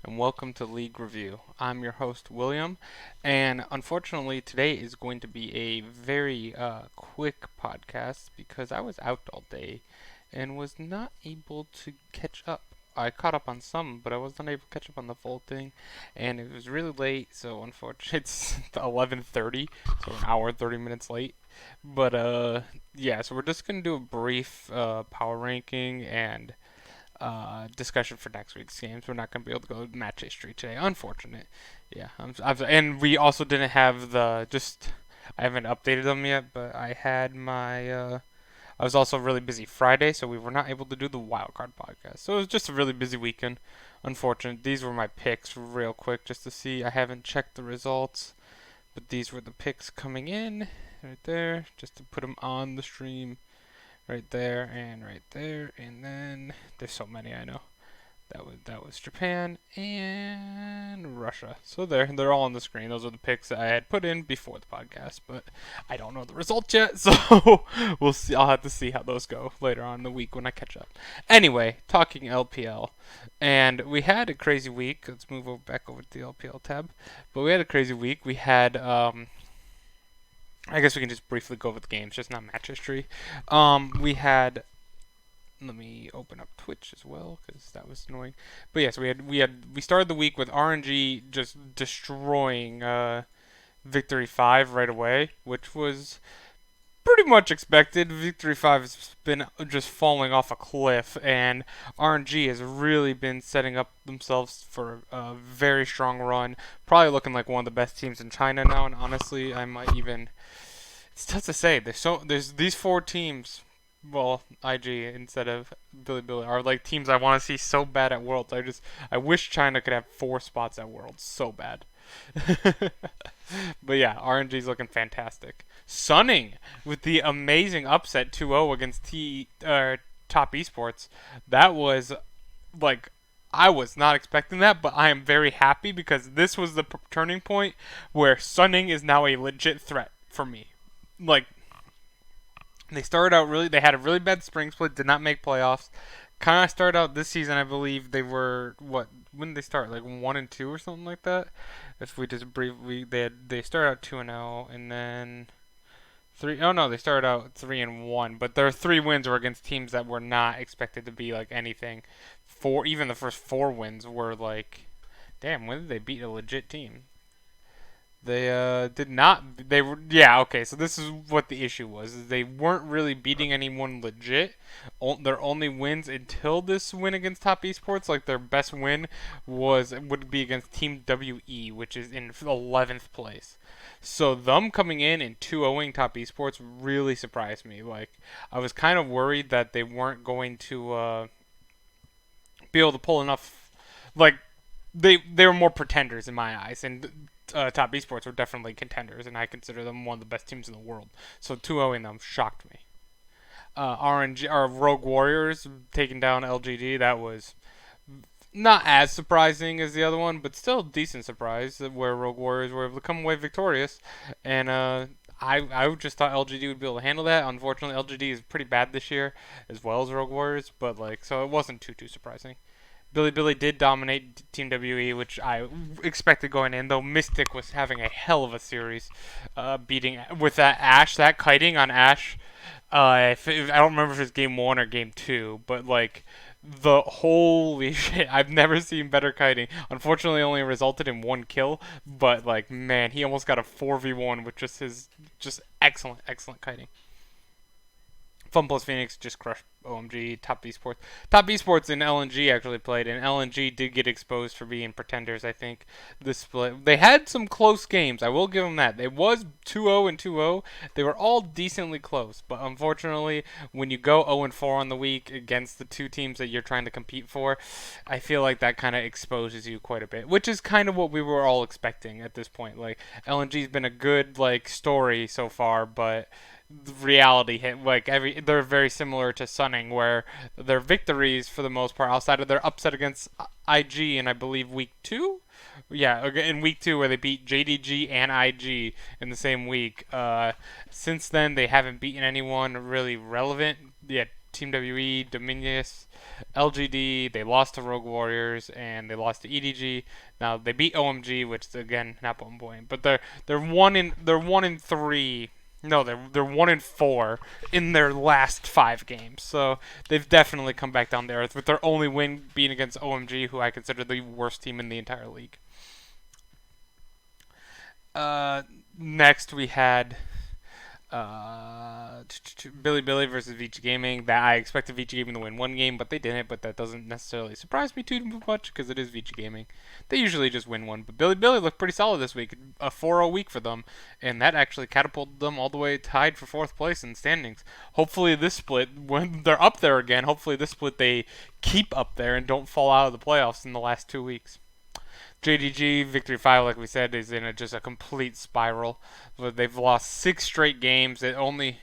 and welcome to League Review. I'm your host, William, and unfortunately, today is going to be a very quick podcast because I was out all day and was not able to catch up. I caught up on some, but I was not able to catch up on the full thing, and it was really late, so unfortunately, it's 11:30, so an hour 30 minutes late. But yeah, so we're just gonna do a brief power ranking and discussion for next week's games. We're not going to be able to go match history today. Unfortunate. Yeah. And we also didn't have I haven't updated them yet, but I had I was also really busy Friday, so we were not able to do the wildcard podcast. So it was just a really busy weekend. Unfortunate. These were my picks real quick just to see. I haven't checked the results, but these were the picks coming in right there just to put them on the stream. Right there and right there, and then there's so many I know. That was Japan and Russia. So they're all on the screen. Those are the picks that I had put in before the podcast, but I don't know the results yet, so we'll see. I'll have to see how those go later on in the week when I catch up. Anyway, talking LPL, and we had a crazy week. Let's move back over to the LPL tab, but we had a crazy week. We had I guess we can just briefly go over the games, just not match history. We had. Let me open up Twitch as well because that was annoying. But yes, we started the week with RNG just destroying Victory 5 right away, which was pretty much expected. Victory 5 has been just falling off a cliff, and RNG has really been setting up themselves for a very strong run. Probably looking like one of the best teams in China now, and honestly, I might even. It's tough to say. There's these four teams. Well, IG instead of Billy are like teams I want to see so bad at Worlds. I wish China could have 4 spots at Worlds so bad. But yeah, RNG's looking fantastic. Sunning with the amazing upset 2-0 against Top Esports. That was like I was not expecting that, but I am very happy because this was the turning point where Sunning is now a legit threat for me. Like they started out they had a really bad spring split, did not make playoffs. Kind of started out this season, I believe they were when did they start? Like 1-2 or something like that. If we just briefly they started out 2-0 and then three. Oh no, they started out 3-1, but their 3 wins were against teams that were not expected to be like anything. Even the first 4 wins were like, damn, when did they beat a legit team? They did not. They were okay. So this is what the issue was: is they weren't really beating anyone legit. Their only wins until this win against Top Esports, like their best win, would be against Team WE, which is in 11th place. So them coming in and 2-0ing Top Esports really surprised me. Like I was kind of worried that they weren't going to be able to pull enough. Like they were more pretenders in my eyes, and Top Esports were definitely contenders, and I consider them one of the best teams in the world. So 2-0ing them shocked me. RNG or Rogue Warriors taking down LGD, that was not as surprising as the other one, but still a decent surprise where Rogue Warriors were able to come away victorious. And I just thought LGD would be able to handle that. Unfortunately, LGD is pretty bad this year, as well as Rogue Warriors, but so it wasn't too surprising. Billy did dominate Team WE, which I expected going in, though Mystic was having a hell of a series, beating with that kiting on Ashe. I don't remember if it was game 1 or game 2, but the holy shit, I've never seen better kiting. Unfortunately, only resulted in 1 kill, but man, he almost got a 4v1 with just his excellent kiting. Fun Plus Phoenix just crushed OMG, Top Esports. Top Esports and LNG actually played, and LNG did get exposed for being pretenders, I think, this split. They had some close games, I will give them that. It was 2-0 and 2-0. They were all decently close, but unfortunately, when you go 0-4 on the week against the 2 teams that you're trying to compete for, I feel like that kind of exposes you quite a bit, which is kind of what we were all expecting at this point. LNG's been a good, story so far, but reality hit. They're very similar to Sunning, where their victories for the most part, outside of their upset against IG in I believe week 2. Yeah, in week 2 where they beat JDG and IG in the same week. Since then they haven't beaten anyone really relevant. Yeah, Team WE, Dominious, LGD. They lost to Rogue Warriors and they lost to EDG. Now they beat OMG, which is again not one point, but they're 1-3. No, they're 1-4 in their last 5 games. So they've definitely come back down to earth with their only win being against OMG, who I consider the worst team in the entire league. Next we had Billy versus Vici Gaming. That I expected Vici Gaming to win one game, but they didn't. But that doesn't necessarily surprise me too much because it is Vici Gaming. They usually just win one. But Billy looked pretty solid this week. A 4-0 week for them, and that actually catapulted them all the way tied for 4th place in standings. Hopefully this split, when they're up there again, hopefully this split they keep up there and don't fall out of the playoffs in the last 2 weeks. JDG Victory 5, like we said, is in just a complete spiral. They've lost 6 straight games. They're only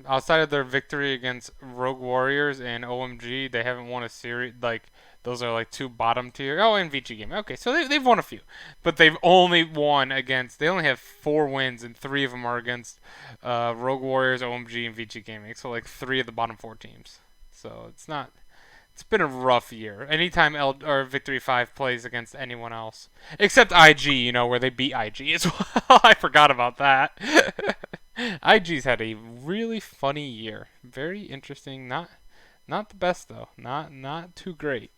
outside of their victory against Rogue Warriors and OMG, they haven't won a series. Like those are like 2 bottom tier. Oh, and Vici Gaming. Okay, so they've won a few, but they've only won against. They only have 4 wins, and 3 of them are against Rogue Warriors, OMG, and Vici Gaming. So like 3 of the bottom 4 teams. So it's not. It's been a rough year. Anytime Victory 5 plays against anyone else. Except IG, where they beat IG as well. I forgot about that. IG's had a really funny year. Very interesting. Not the best, though. Not too great.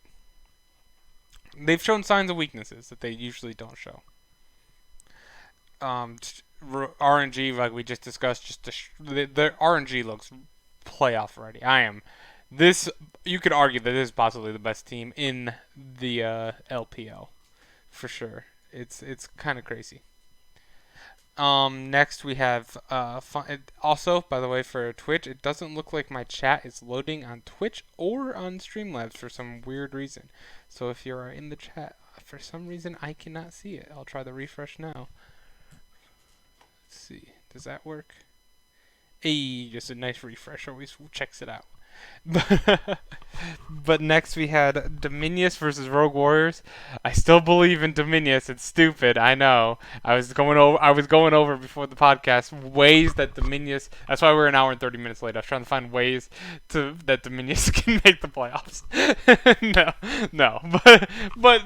They've shown signs of weaknesses that they usually don't show. RNG, like we just discussed, their RNG looks playoff ready. You could argue that this is possibly the best team in the LPL, for sure. It's kind of crazy. Next we have also, by the way, for Twitch, it doesn't look like my chat is loading on Twitch or on Streamlabs for some weird reason. So if you're in the chat, for some reason I cannot see it. I'll try the refresh now. Let's see, does that work? Hey, just a nice refresh always checks it out. But next we had Dominious versus Rogue Warriors. I still believe in Dominious. It's stupid, I know. I was going over before the podcast ways that Dominious. That's why we're an hour and 30 minutes late. I was trying to find ways that Dominious can make the playoffs. no, but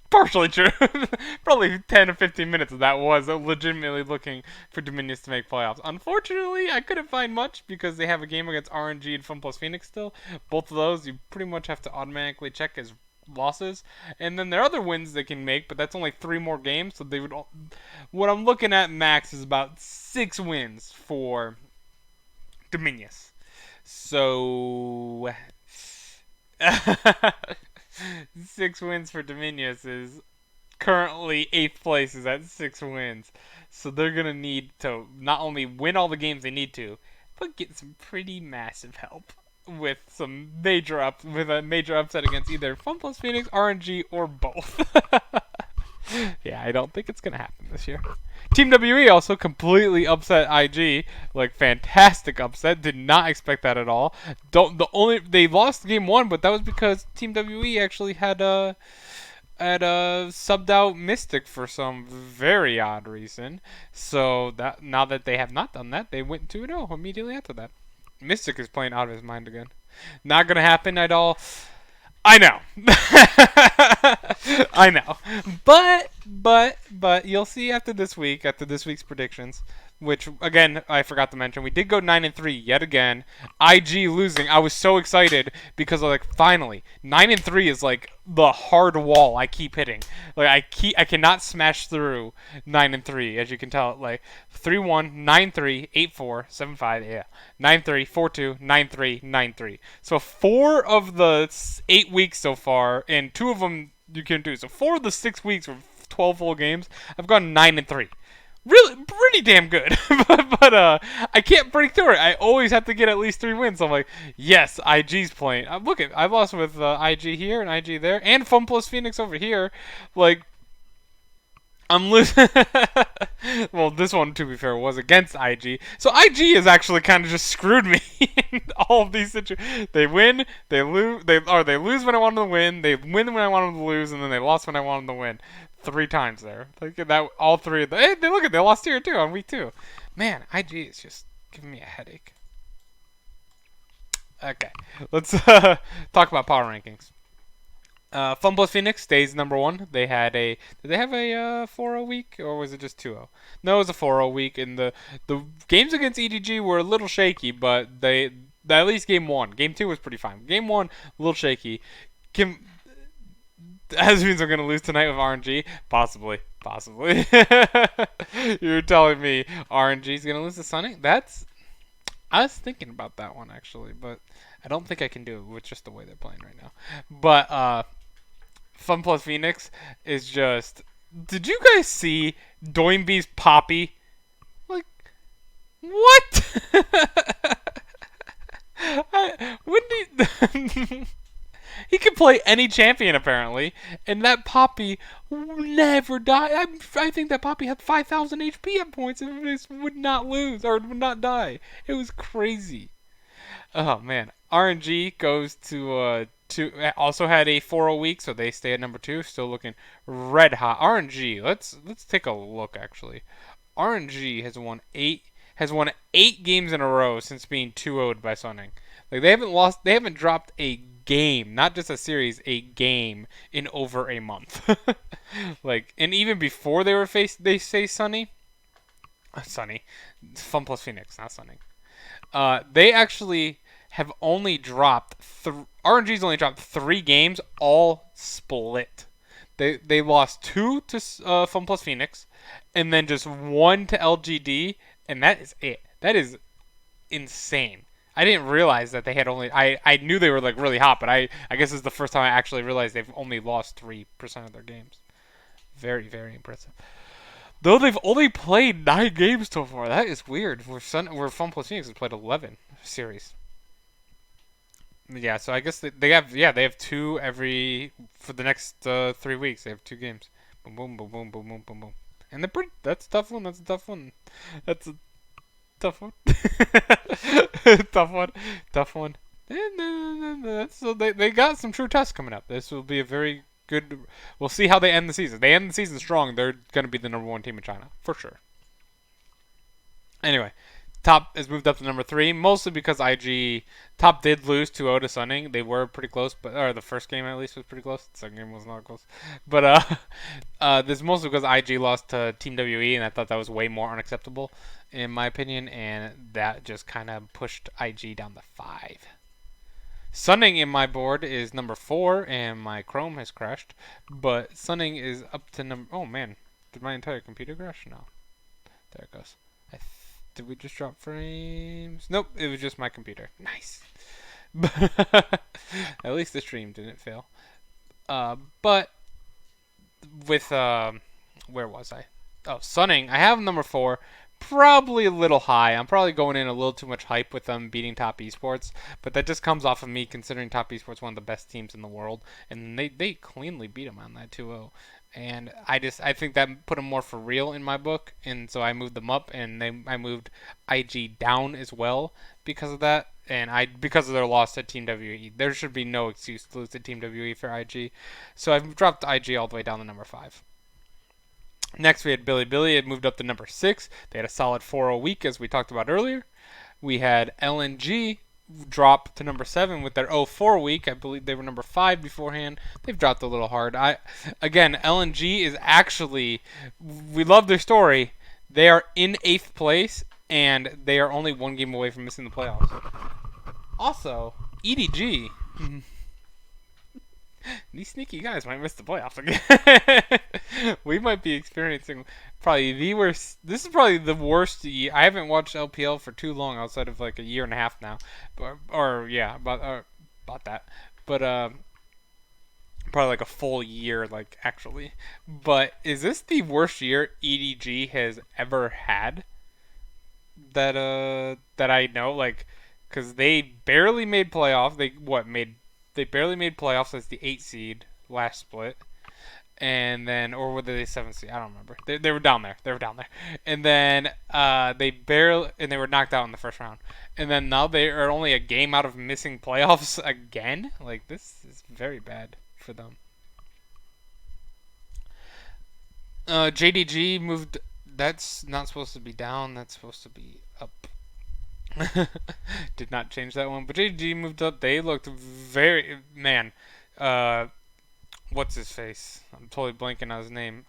partially true. Probably 10 or 15 minutes of that was legitimately looking for Dominions to make playoffs. Unfortunately, I couldn't find much because they have a game against RNG and Fun Plus Phoenix still. Both of those you pretty much have to automatically check as losses. And then there are other wins they can make, but that's only 3 more games. So what I'm looking at max is about 6 wins for Dominions. So 6 wins for Dominions is currently 8th place is at 6 wins. So they're going to need to not only win all the games they need to, but get some pretty massive help with a major upset against either Fun Plus Phoenix, RNG, or both. Yeah, I don't think it's going to happen this year. Team WE also completely upset IG, like fantastic upset. Did not expect that at all. They lost game 1, but that was because Team WE actually had subbed out Mystic for some very odd reason. So that now that they have not done that, they went 2-0 immediately after that. Mystic is playing out of his mind again. Not gonna happen at all. I know. I know. But you'll see after this week's predictions, which again I forgot to mention, we did go 9-3 yet again. IG losing. I was so excited because finally 9-3 is like the hard wall I keep hitting. Like I cannot smash through 9-3, as you can tell. Like 3-1, 9-3, 8-4, 7-5, yeah. 9-3, 4-2, 9-3, 9-3. So 4 of the 8 weeks so far, and 2 of them you can do. So 4 of the 6 weeks with 12 full games, I've gone 9-3. Really, pretty damn good. but I can't break through it. I always have to get at least 3 wins. So I'm like, yes, IG's playing. I lost with IG here and IG there, and Fun Plus Phoenix over here. Like, I'm losing. Well, this one, to be fair, was against IG. So IG has actually kind of just screwed me in all of these situations. They win, they lose, they lose when I want them to win, they win when I want them to lose, and then they lost when I want them to win. 3 times there. Like that, all 3 of them. Hey, they lost here too on week 2. Man, IG is just giving me a headache. Okay, let's talk about power rankings. Fun Plus Phoenix stays number one. They had a did they have a 4-0 week or was it just 2-0? No, it was a 4-0 week, and the games against EDG were a little shaky, but they at least game one. Game two was pretty fine. Game one a little shaky. Kim, that means I'm gonna lose tonight with RNG. Possibly, possibly. You're telling me RNG's gonna lose to Sunny? I was thinking about that one actually, but I don't think I can do it with just the way they're playing right now. But Fun Plus Phoenix is just. Did you guys see Doinby's Poppy? Like, what? When did he can play any champion apparently, and that Poppy never died. I think that Poppy had 5,000 HP at points and this would not lose or would not die. It was crazy. Oh man, RNG goes to also had a 4-0 week, so they stay at number two, still looking red hot. RNG, let's take a look actually. RNG has won 8 games in a row since being 2-0'd by Sunning. Like they haven't dropped a game, not just a series, a game in over a month. Like, and even before they say Sunny, Fun Plus Phoenix, not Sunny. They actually have only dropped RNG's only dropped 3 games, all split. They lost 2 to Fun Plus Phoenix, and then just 1 to LGD, and that is it. That is insane. I didn't realize that they had only. I knew they were like really hot, but I guess this is the first time I actually realized they've only lost 3% of their games. Very, very impressive. Though they've only played 9 games so far. That is weird. Where Fun Plus Phoenix has played 11 series. Yeah, so I guess they have 2 every for the next 3 weeks. They have 2 games. Boom, boom, boom, boom, boom, boom, boom, boom. And that's a tough one. That's a tough one. That's a tough one. Tough one. Tough one. So they got some true tests coming up. This will be a very good. We'll see how they end the season. They end the season strong. They're going to be the number 1 team in China for sure. Anyway, Top has moved up to number 3, mostly because IG Top did lose 2-0 to Sunning. They were pretty close, or the first game at least was pretty close. The second game was not close. But this is mostly because IG lost to Team WE, and I thought that was way more unacceptable, in my opinion, and that just kind of pushed IG down to 5. Sunning in my board is number 4, and my Chrome has crashed. But Sunning is up to number. Oh man, did my entire computer crash? No, there it goes. Did we just drop frames? Nope, it was just my computer. Nice. At least the stream didn't fail. But with where was I? Oh, Sunning. I have number 4. Probably a little high. I'm probably going in a little too much hype with them beating Top Esports, but that just comes off of me considering Top Esports one of the best teams in the world, and they cleanly beat them on that 2-0. And I think that put them more for real in my book, and so I moved them up, and I moved IG down as well because of that, and because of their loss to Team WE. There should be no excuse to lose to Team WE for IG, so I've dropped IG all the way down to number 5. Next, we had Billy. Billy had moved up to number 6. They had a solid 4-0 week, as we talked about earlier. We had LNG drop to number 7 with their 0-4 week. I believe they were number 5 beforehand. They've dropped a little hard. Again, LNG is actually, we love their story. They are in 8th place, and they are only 1 game away from missing the playoffs. Also, EDG. These sneaky guys might miss the playoffs again. We might be experiencing probably the worst. This is probably the worst year. I haven't watched LPL for too long, outside of like a year and a half now, about that. But probably like a full year, like actually. But is this the worst year EDG has ever had? That I know, like, because they barely made playoffs. They barely made playoffs as the 8 seed last split, and then or were they 7 seed? I don't remember. They were down there. And then they were knocked out in the first round. And then now they are only a game out of missing playoffs again. Like, this is very bad for them. JDG moved. That's not supposed to be down. That's supposed to be up. Did not change that one. But JG moved up. They looked very man. Uh, what's his face? I'm totally blanking on his name.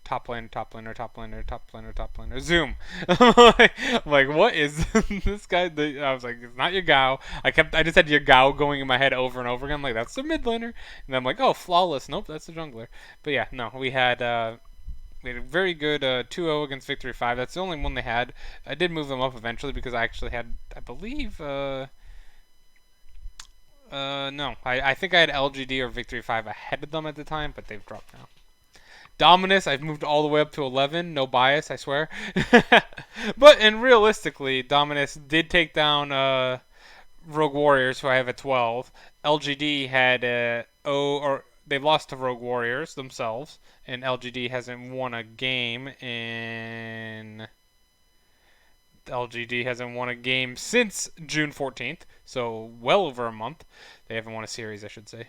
Top laner, top laner, top laner, top laner, top laner. Zoom. I'm like, what is this guy? I was like, it's not your Gao. I just had your Gao going in my head over and over again. I'm like, that's the mid laner. And I'm like, oh, flawless. Nope, that's the jungler. But yeah, no, we had a very good 2-0 against Victory 5. That's the only one they had. I did move them up eventually because I actually had, I believe, no. I think I had LGD or Victory 5 ahead of them at the time, but they've dropped now. Dominus, I've moved all the way up to 11. No bias, I swear. And realistically, Dominus did take down Rogue Warriors, who I have at 12. LGD had or they've lost to Rogue Warriors themselves, and LGD hasn't won a game in. LGD hasn't won a game since June 14th, so well over a month. They haven't won a series, I should say.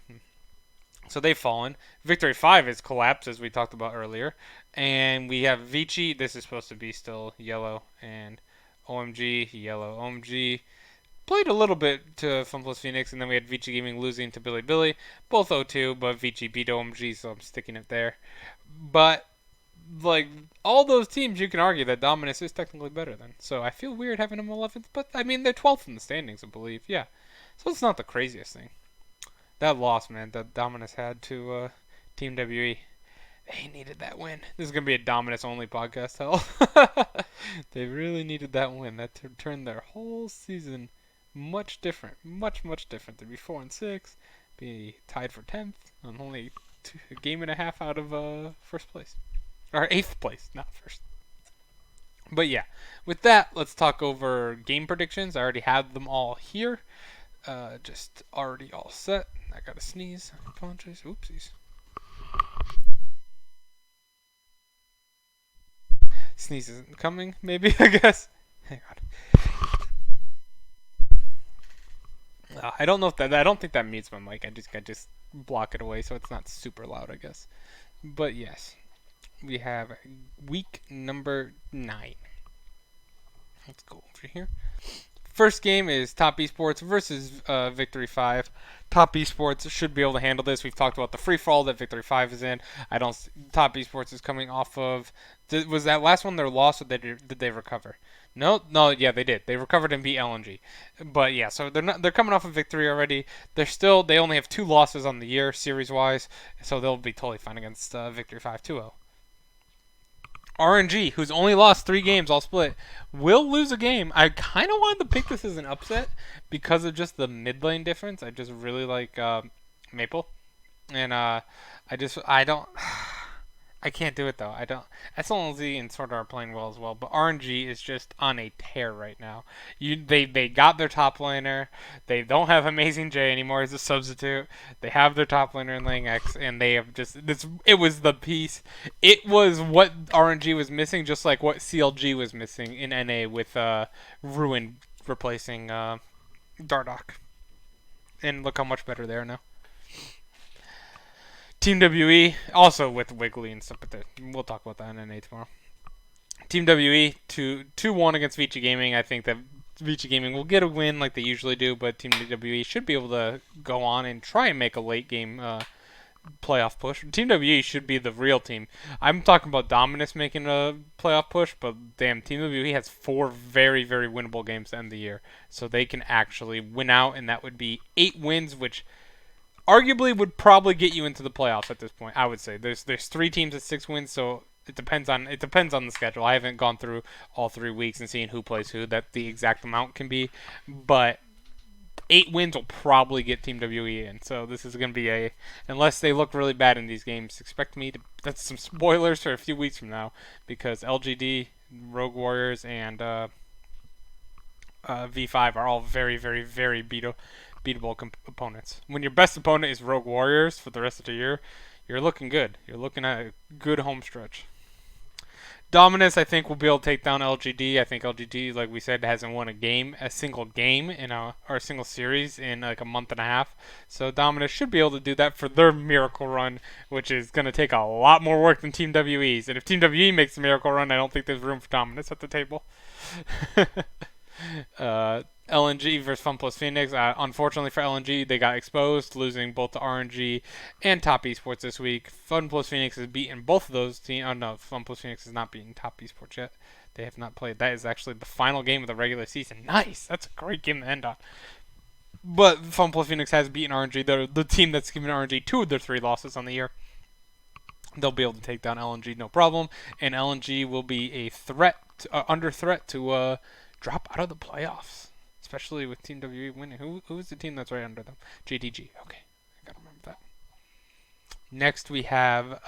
So they've fallen. Victory 5 has collapsed, as we talked about earlier. And we have Vici. This is supposed to be still yellow. And OMG, yellow. OMG. Played a little bit to Funplus Phoenix. And then we had Vici Gaming losing to Billy Billy. Both 0-2, but Vici beat OMG, so I'm sticking it there. But, like, all those teams, you can argue that Dominus is technically better than. So I feel weird having them 11th. But, I mean, they're 12th in the standings, I believe. Yeah. So it's not the craziest thing. That loss, man, that Dominus had to Team WE. They needed that win. This is going to be a Dominus only podcast, hell. They really needed that win. That turned their whole season much different. Much, much different. They'd be 4-6, be tied for 10th, and only a game and a half out of first place. Or 8th place, not first. But yeah, with that, let's talk over game predictions. I already have them all here. Just already all set. I gotta sneeze. I apologize. Oopsies. Sneeze isn't coming, maybe, I guess. Hang on. I don't know if I don't think that mutes my mic. I just block it away so it's not super loud, I guess. But yes, we have week number 9. Let's go over here. First game is Top Esports versus Victory 5. Top Esports should be able to handle this. We've talked about the free fall that Victory 5 is in. Top Esports is coming off of. Was that last one their loss, or did they recover? No, yeah, they did. They recovered and beat LNG. But yeah, so they're coming off of victory already. They only have 2 losses on the year series wise, so they'll be totally fine against Victory 5 2-0. RNG, who's only lost 3 games all split, will lose a game. I kind of wanted to pick this as an upset because of just the mid lane difference. I just really like Maple, and I don't. I can't do it though. I don't. SLZ and Sword are playing well as well, but RNG is just on a tear right now. They got their top laner. They don't have Amazing J anymore as a substitute. They have their top laner in Lang X, and they have just this. It was the piece. It was what RNG was missing, just like what CLG was missing in NA with Ruin replacing Dardoch. And look how much better they are now. Team WE, also with Wiggly and stuff, but we'll talk about that in NA tomorrow. Team WE, 2-1 against Vici Gaming. I think that Vici Gaming will get a win like they usually do, but Team WE should be able to go on and try and make a late game playoff push. Team WE should be the real team. I'm talking about Dominus making a playoff push, but damn, Team WE has 4 very, very winnable games to end the year. So they can actually win out, and that would be 8 wins, which arguably would probably get you into the playoffs at this point. I would say there's 3 teams at 6 wins, so it depends on the schedule. I haven't gone through all 3 weeks and seen who plays who. That the exact amount can be, but 8 wins will probably get Team WE in. So this is going to be unless they look really bad in these games, expect me to. That's some spoilers for a few weeks from now because LGD, Rogue Warriors, and V5 are all very, very, very beatable opponents. When your best opponent is Rogue Warriors for the rest of the year, you're looking good. You're looking at a good home stretch. Dominus, I think, will be able to take down LGD. I think LGD, like we said, hasn't won a single game or a single series in like a month and a half. So Dominus should be able to do that for their miracle run, which is going to take a lot more work than Team WE's. And if Team WE makes a miracle run, I don't think there's room for Dominus at the table. LNG versus Fun Plus Phoenix. Unfortunately for LNG, they got exposed, losing both to RNG and Top Esports this week. Fun Plus Phoenix has beaten both of those teams. Oh no, Fun Plus Phoenix has not beaten Top Esports yet. They have not played. That is actually the final game of the regular season. Nice. That's a great game to end on. But Fun Plus Phoenix has beaten RNG. They're the team that's given RNG 2 of their 3 losses on the year. They'll be able to take down LNG no problem, and LNG will be a threat, under threat to drop out of the playoffs, especially with Team WE winning. Who is the team that's right under them? JDG. Okay, I gotta remember that. Next we have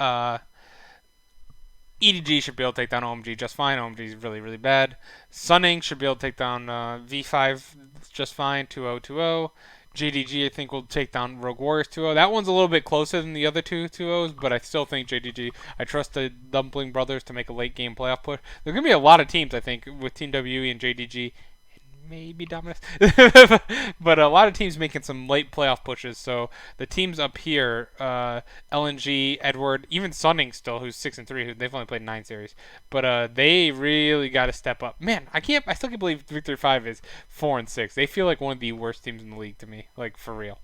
EDG should be able to take down OMG just fine. OMG is really, really bad. Sunning should be able to take down V5 just fine, 2-0, 2-0. JDG, I think, will take down Rogue Warriors 2-0. That one's a little bit closer than the other two 2-0s, but I still think JDG. I trust the Dumpling Brothers to make a late game playoff push. There's going to be a lot of teams, I think, with Team WE and JDG. Maybe Dominus. But a lot of teams making some late playoff pushes. So the teams up here, LNG, Edward, even Sunning still, who's 6-3, who they've only played 9 series. But they really got to step up. Man, I still can't believe Victory 5 is 4-6. They feel like one of the worst teams in the league to me, like for real.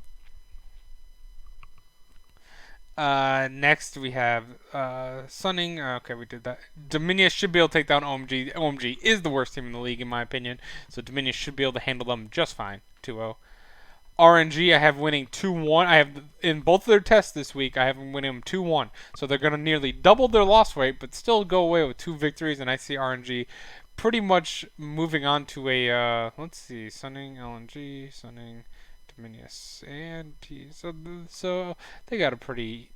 Next we have Sunning. Okay, we did that. Dominion should be able to take down OMG. OMG is the worst team in the league, in my opinion. So Dominion should be able to handle them just fine. 2-0. RNG, I have winning 2-1. I have in both of their tests this week. I have them winning them 2-1. So they're gonna nearly double their loss rate, but still go away with 2 victories. And I see RNG pretty much moving on to a let's see, Sunning, LNG, Sunning, Dominius, and T. So they got a pretty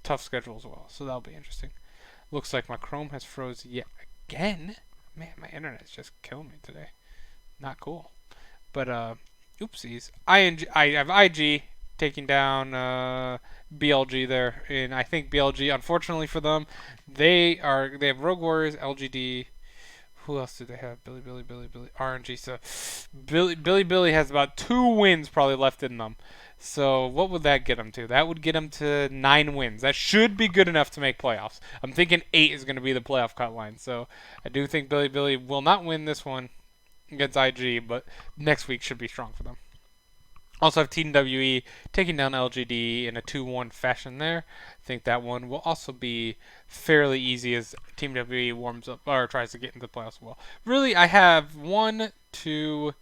tough schedule as well. So that'll be interesting. Looks like my Chrome has froze yet again. Man, my internet's just killing me today. Not cool. But oopsies. I have IG taking down BLG there, and I think BLG, unfortunately for them, they have Rogue Warriors, LGD. Who else do they have? Billy, RNG. So Billy has about 2 wins probably left in them. So what would that get them to? That would get them to 9 wins. That should be good enough to make playoffs. I'm thinking 8 is going to be the playoff cut line. So I do think Billy will not win this one against IG, but next week should be strong for them. Also have Team WE taking down LGD in a 2-1 fashion there. I think that one will also be fairly easy as Team WE warms up or tries to get into the playoffs as well. Really, I have 1, 2,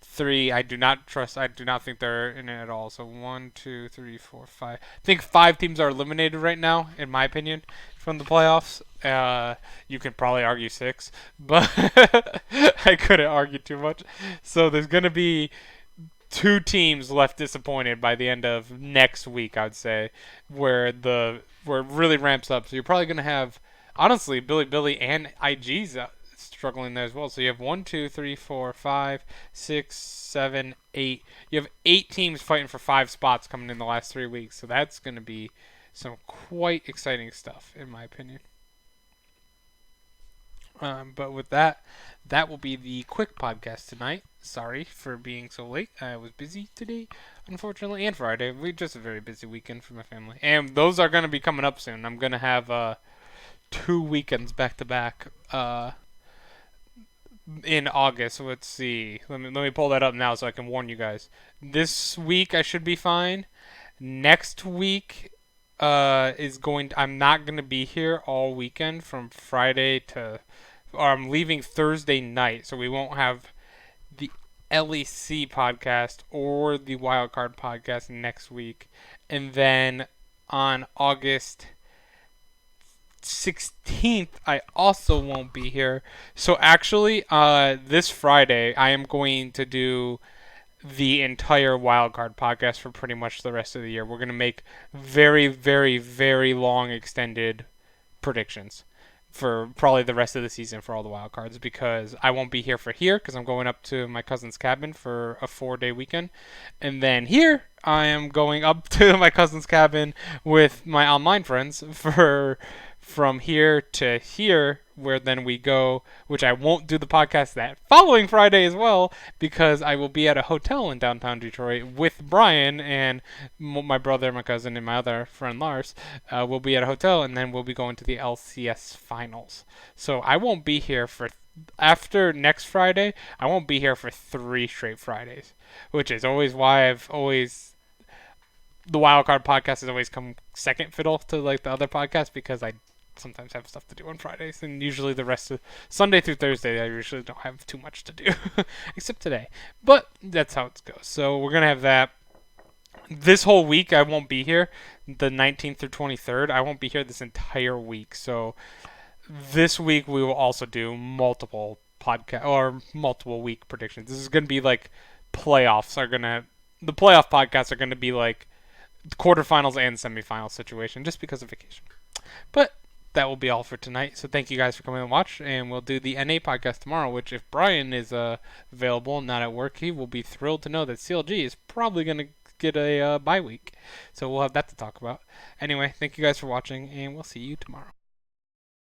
3. I do not think they're in it at all. So 1, 2, 3, 4, 5. I think 5 teams are eliminated right now, in my opinion, from the playoffs. You could probably argue 6, but I couldn't argue too much. So there's going to be 2 teams left disappointed by the end of next week, I'd say, where it really ramps up. So you're probably going to have, honestly, Billy and IG's struggling there as well. So you have 1, 2, 3, 4, 5, 6, 7, 8. You have 8 teams fighting for 5 spots coming in the last 3 weeks. So that's going to be some quite exciting stuff, in my opinion. But with that will be the quick podcast tonight. Sorry for being so late. I was busy today, unfortunately, and Friday. We just a very busy weekend for my family. And those are going to be coming up soon. I'm going to have 2 weekends back to back in August. So let's see. Let me pull that up now so I can warn you guys. This week I should be fine. Next week I'm not going to be here all weekend from Friday to, or I'm leaving Thursday night, so we won't have the LEC podcast or the Wildcard podcast next week. And then on August 16th, I also won't be here. So actually, this Friday, I am going to do the entire Wildcard podcast for pretty much the rest of the year. We're going to make very, very, very long extended predictions for probably the rest of the season for all the wild cards, because I won't be here because I'm going up to my cousin's cabin for a 4-day weekend. And then here I am going up to my cousin's cabin with my online friends from here to here, where then we go, which I won't do the podcast that following Friday as well, because I will be at a hotel in downtown Detroit with Brian and my brother, my cousin, and my other friend Lars. We'll be at a hotel, and then we'll be going to the LCS finals. So I won't be here for after next Friday, I won't be here for 3 straight Fridays, which is always why I've always the Wildcard podcast has always come second fiddle to like the other podcast because I sometimes have stuff to do on Fridays, and usually the rest of Sunday through Thursday I usually don't have too much to do, except today. But that's how it goes. So we're gonna have that. This whole week I won't be here. The 19th through 23rd, I won't be here this entire week. So this week we will also do multiple podcast or multiple week predictions. This is gonna be like playoffs are gonna the playoff podcasts are gonna be like quarterfinals and semifinals situation just because of vacation. But that will be all for tonight. So thank you guys for coming and watch, and we'll do the NA podcast tomorrow. Which, if Brian is available and not at work, he will be thrilled to know that CLG is probably gonna get a bye week. So we'll have that to talk about. Anyway, thank you guys for watching, and we'll see you tomorrow.